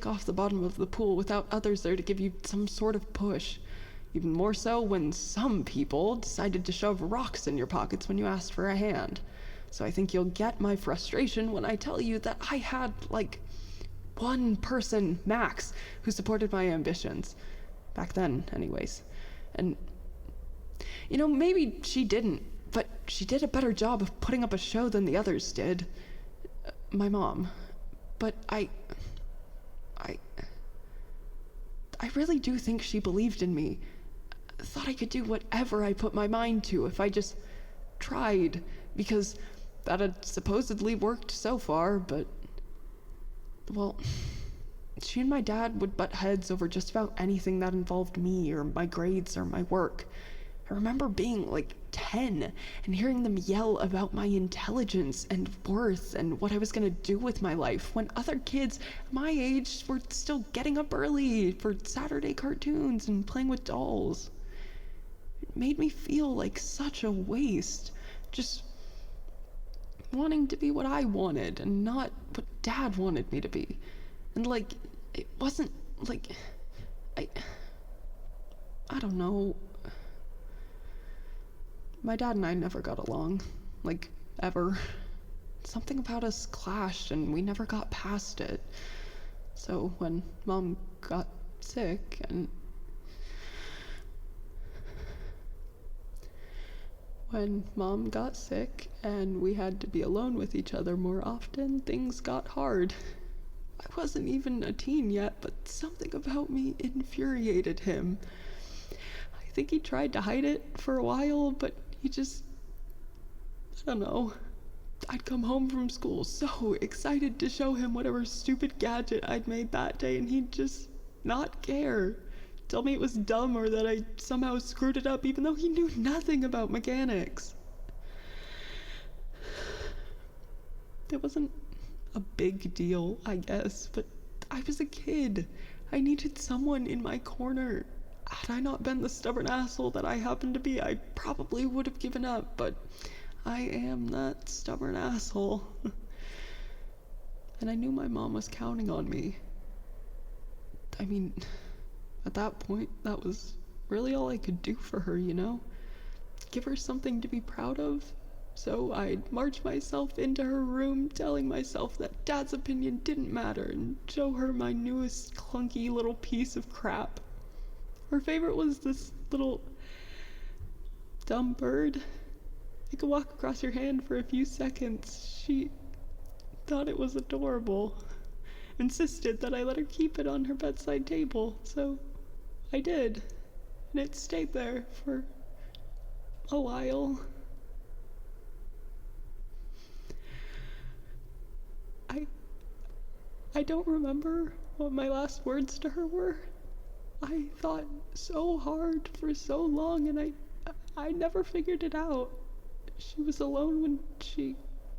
kick off the bottom of the pool without others there to give you some sort of push. Even more so when some people decided to shove rocks in your pockets when you asked for a hand. So I think you'll get my frustration when I tell you that I had, like, one person, max, who supported my ambitions. Back then, anyways. And, you know, maybe she didn't, but she did a better job of putting up a show than the others did. My mom. But I really do think she believed in me. Thought I could do whatever I put my mind to if I just tried, because that had supposedly worked so far, but, well, she and my dad would butt heads over just about anything that involved me or my grades or my work. I remember being like 10 and hearing them yell about my intelligence and worth and what I was gonna do with my life when other kids my age were still getting up early for Saturday cartoons and playing with dolls. It made me feel like such a waste, just wanting to be what I wanted and not what Dad wanted me to be. And like, it wasn't like, I don't know. My dad and I never got along, like, ever. Something about us clashed and we never got past it. So when Mom got sick and we had to be alone with each other more often, things got hard. I wasn't even a teen yet, but something about me infuriated him. I think he tried to hide it for a while, but he just, I don't know. I'd come home from school so excited to show him whatever stupid gadget I'd made that day, and he'd just not care. Tell me it was dumb or that I somehow screwed it up, even though he knew nothing about mechanics. It wasn't a big deal, I guess, but I was a kid. I needed someone in my corner. Had I not been the stubborn asshole that I happened to be, I probably would have given up, but I am that stubborn asshole. And I knew my mom was counting on me. I mean, at that point, that was really all I could do for her, you know? Give her something to be proud of. So I'd march myself into her room, telling myself that Dad's opinion didn't matter, and show her my newest clunky little piece of crap. Her favorite was this little dumb bird. It could walk across your hand for a few seconds. She thought it was adorable. Insisted that I let her keep it on her bedside table, so I did. And it stayed there for a while. I don't remember what my last words to her were. I thought so hard for so long, and I never figured it out. She was alone when she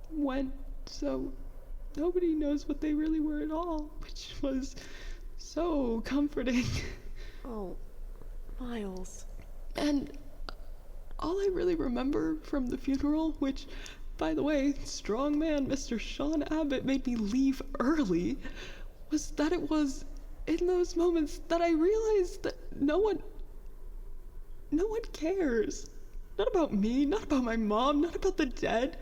went, so nobody knows what they really were at all, which was so comforting. Oh, Miles. And all I really remember from the funeral, which, by the way, strong man Mr. Sean Abbott made me leave early, was that it was in those moments that I realized that no one cares. Not about me, not about my mom, not about the dead.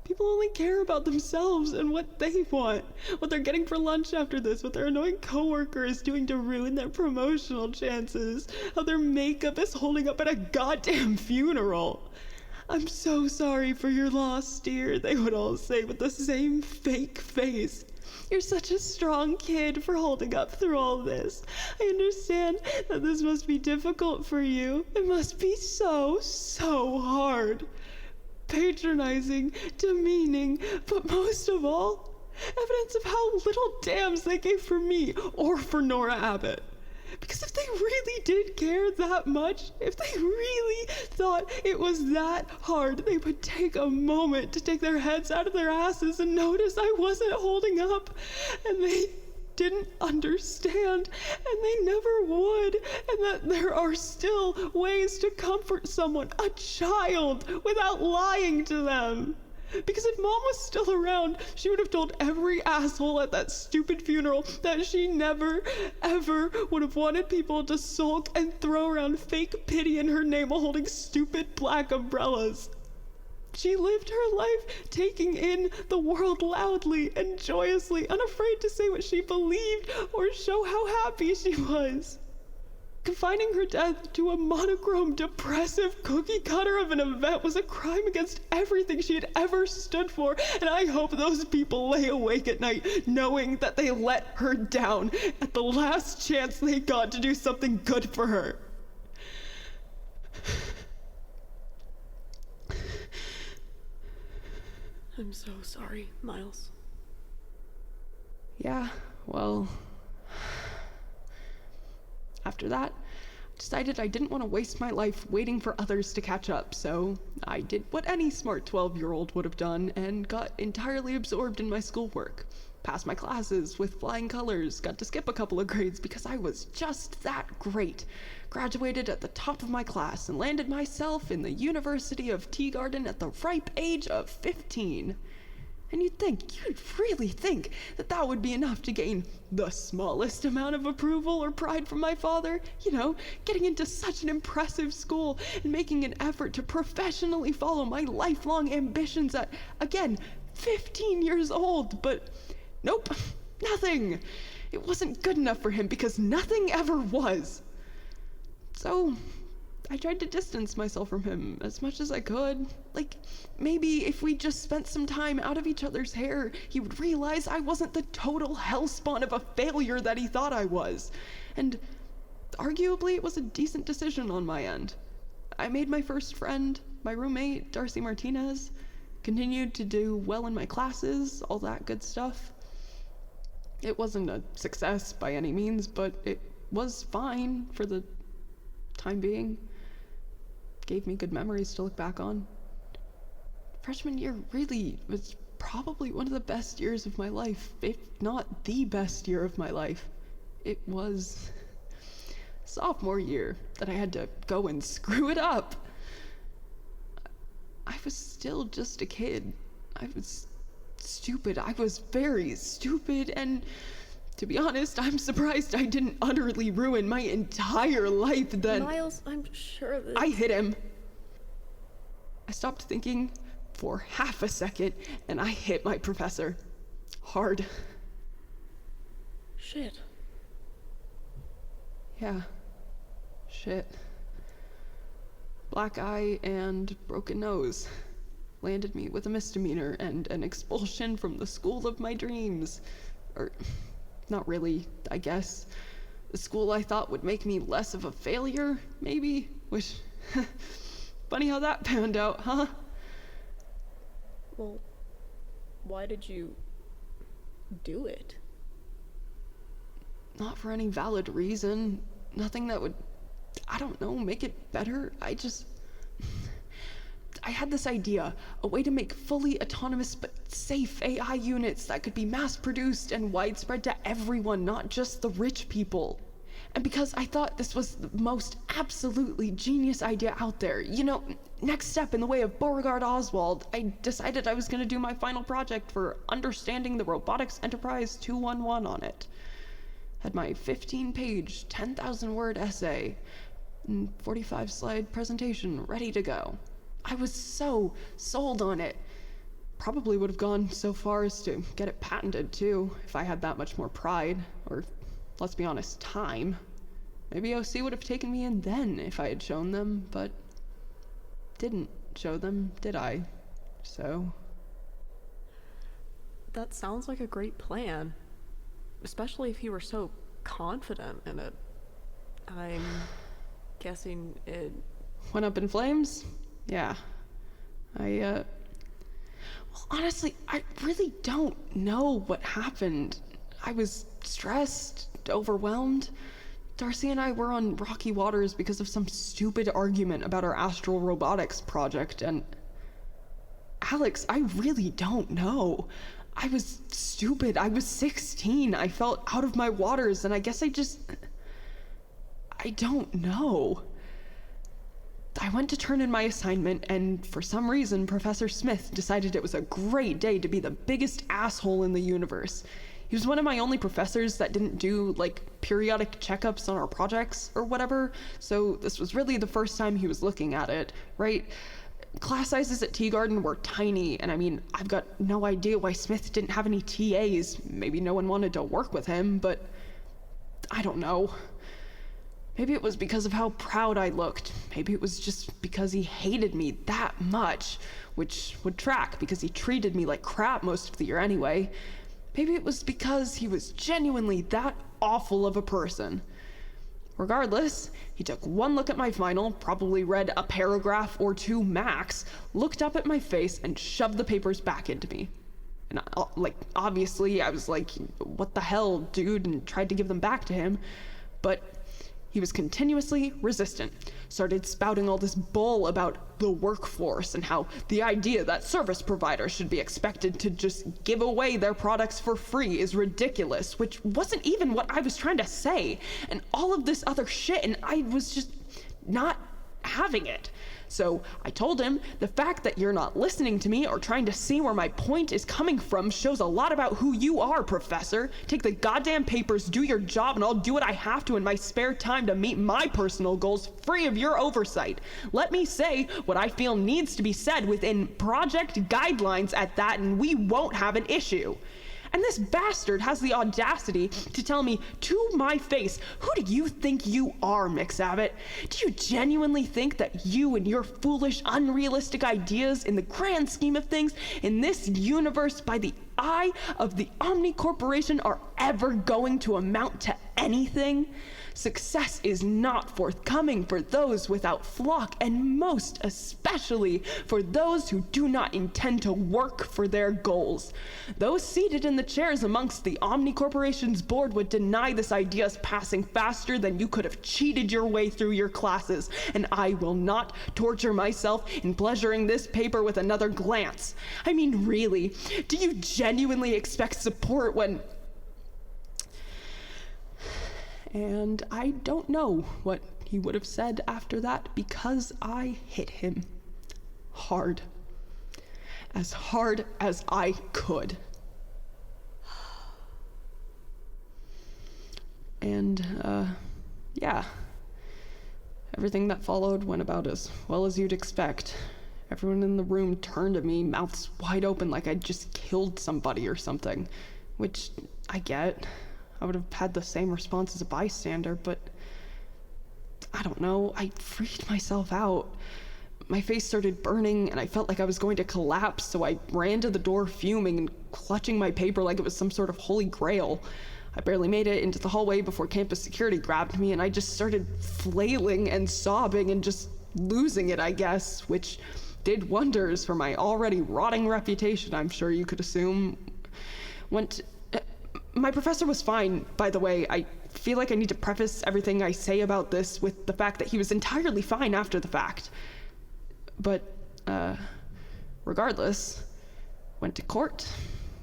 People only care about themselves and what they want, what they're getting for lunch after this, what their annoying coworker is doing to ruin their promotional chances, how their makeup is holding up at a goddamn funeral. I'm so sorry for your loss, dear, they would all say with the same fake face. You're such a strong kid for holding up through all this. I understand that this must be difficult for you. It must be so hard. Patronizing, demeaning, but most of all, evidence of how little damns they gave for me or for Nora Abbott. Because if they really did care that much, if they really thought it was that hard, they would take a moment to take their heads out of their asses and notice I wasn't holding up. And they didn't understand, and they never would, and that there are still ways to comfort someone, a child, without lying to them. Because if Mom was still around, she would have told every asshole at that stupid funeral that she never, ever would have wanted people to sulk and throw around fake pity in her name while holding stupid black umbrellas. She lived her life taking in the world loudly and joyously, unafraid to say what she believed or show how happy she was. Confining her death to a monochrome, depressive cookie cutter of an event was a crime against everything she had ever stood for, and I hope those people lay awake at night knowing that they let her down at the last chance they got to do something good for her. I'm so sorry, Miles. Yeah, well, after that, I decided I didn't want to waste my life waiting for others to catch up, so I did what any smart 12-year-old would have done and got entirely absorbed in my schoolwork. Passed my classes with flying colors, got to skip a couple of grades because I was just that great. Graduated at the top of my class and landed myself in the University of Tea Garden at the ripe age of 15. And you'd really think that that would be enough to gain the smallest amount of approval or pride from my father. You know, getting into such an impressive school and making an effort to professionally follow my lifelong ambitions at, again, 15 years old. But nope, nothing. It wasn't good enough for him because nothing ever was. So I tried to distance myself from him as much as I could. Like, maybe if we just spent some time out of each other's hair, he would realize I wasn't the total hellspawn of a failure that he thought I was. And arguably, it was a decent decision on my end. I made my first friend, my roommate, Darcy Martinez, continued to do well in my classes, all that good stuff. It wasn't a success by any means, but it was fine for the time being. Gave me good memories to look back on. Freshman year really was probably one of the best years of my life, if not the best year of my life. It was sophomore year that I had to go and screw it up. I was still just a kid. I was stupid. I was very stupid, and to be honest, I'm surprised I didn't utterly ruin my entire life then. Miles, I'm sure that... I hit him. I stopped thinking for half a second, and I hit my professor. Hard. Shit. Yeah. Shit. Black eye and broken nose. Landed me with a misdemeanor and an expulsion from the school of my dreams. Or, not really, I guess. The school I thought would make me less of a failure, maybe? Which, funny how that panned out, huh? Well, why did you do it? Not for any valid reason. Nothing that would, I don't know, make it better. I had this idea, a way to make fully autonomous but safe AI units that could be mass-produced and widespread to everyone, not just the rich people. And because I thought this was the most absolutely genius idea out there, you know, next step in the way of Beauregard Oswald, I decided I was going to do my final project for Understanding the Robotics Enterprise 211 on it. Had my 15-page, 10,000-word essay and 45-slide presentation ready to go. I was so sold on it. Probably would have gone so far as to get it patented, too, if I had that much more pride, or, let's be honest, time. Maybe OC would have taken me in then if I had shown them, but didn't show them, did I? So... That sounds like a great plan. Especially if you were so confident in it. I'm guessing it... Went up in flames? Yeah. Well, honestly, I really don't know what happened. I was stressed, overwhelmed. Darcy and I were on rocky waters because of some stupid argument about our astral robotics project, and... Alex, I really don't know. I was stupid. I was 16. I felt out of my waters, and I guess I don't know. I went to turn in my assignment, and for some reason, Professor Smith decided it was a great day to be the biggest asshole in the universe. He was one of my only professors that didn't do, periodic checkups on our projects or whatever, so this was really the first time he was looking at it, right? Class sizes at Tea Garden were tiny, and I've got no idea why Smith didn't have any TAs. Maybe no one wanted to work with him, but I don't know. Maybe it was because of how proud I looked. Maybe it was just because he hated me that much, which would track because he treated me like crap most of the year anyway. Maybe it was because he was genuinely that awful of a person. Regardless, he took one look at my final, probably read a paragraph or two max, looked up at my face, and shoved the papers back into me. And obviously, I was like, what the hell, dude, and tried to give them back to him. But he was continuously resistant, started spouting all this bull about the workforce and how the idea that service providers should be expected to just give away their products for free is ridiculous, which wasn't even what I was trying to say, and all of this other shit, and I was just not having it. So I told him, the fact that you're not listening to me or trying to see where my point is coming from shows a lot about who you are, Professor. Take the goddamn papers, do your job, and I'll do what I have to in my spare time to meet my personal goals free of your oversight. Let me say what I feel needs to be said within project guidelines at that, and we won't have an issue. And this bastard has the audacity to tell me to my face, who do you think you are, Mix Abbott? Do you genuinely think that you and your foolish, unrealistic ideas in the grand scheme of things in this universe by the eye of the Omni Corporation are ever going to amount to anything? Success is not forthcoming for those without flock, and most especially for those who do not intend to work for their goals. Those seated in the chairs amongst the Omni Corporation's board would deny this idea's passing faster than you could have cheated your way through your classes, and I will not torture myself in pleasuring this paper with another glance. Really, do you genuinely expect support when... And I don't know what he would have said after that because I hit him hard. As hard as I could. And, yeah. Everything that followed went about as well as you'd expect. Everyone in the room turned to me, mouths wide open like I'd just killed somebody or something. Which, I get. I would have had the same response as a bystander, but I don't know, I freaked myself out. My face started burning, and I felt like I was going to collapse, so I ran to the door fuming and clutching my paper like it was some sort of holy grail. I barely made it into the hallway before campus security grabbed me, and I just started flailing and sobbing and just losing it, I guess, which did wonders for my already rotting reputation, I'm sure you could assume. My professor was fine, by the way. I feel like I need to preface everything I say about this with the fact that he was entirely fine after the fact. But, regardless, went to court,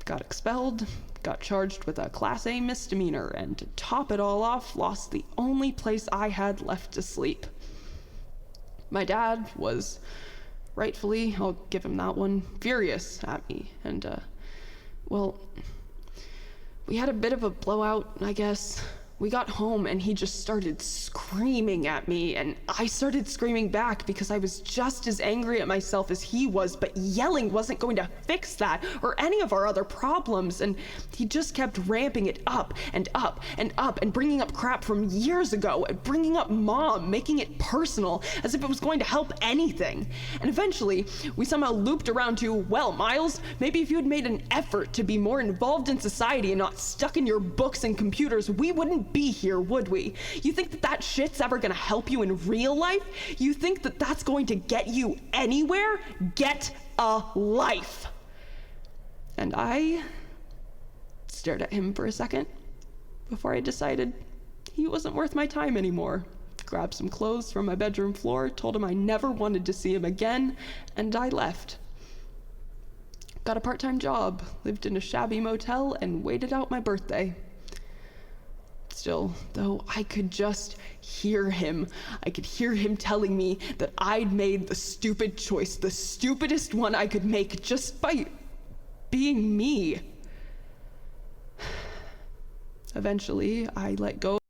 got expelled, got charged with a Class A misdemeanor, and to top it all off, lost the only place I had left to sleep. My dad was, rightfully, I'll give him that one, furious at me, and, we had a bit of a blowout, I guess. We got home and he just started screaming at me, and I started screaming back because I was just as angry at myself as he was, but yelling wasn't going to fix that or any of our other problems, and he just kept ramping it up and up and up and bringing up crap from years ago, bringing up Mom, making it personal as if it was going to help anything. And eventually, we somehow looped around to, well, Miles, maybe if you had made an effort to be more involved in society and not stuck in your books and computers, we wouldn't be here, would we? You think that shit's ever gonna help you in real life? You think that that's going to get you anywhere? Get a life! And I stared at him for a second before I decided he wasn't worth my time anymore. Grabbed some clothes from my bedroom floor, told him I never wanted to see him again, and I left. Got a part-time job, lived in a shabby motel, and waited out my birthday. Still, though, I could just hear him. I could hear him telling me that I'd made the stupid choice, the stupidest one I could make just by being me. Eventually, I let go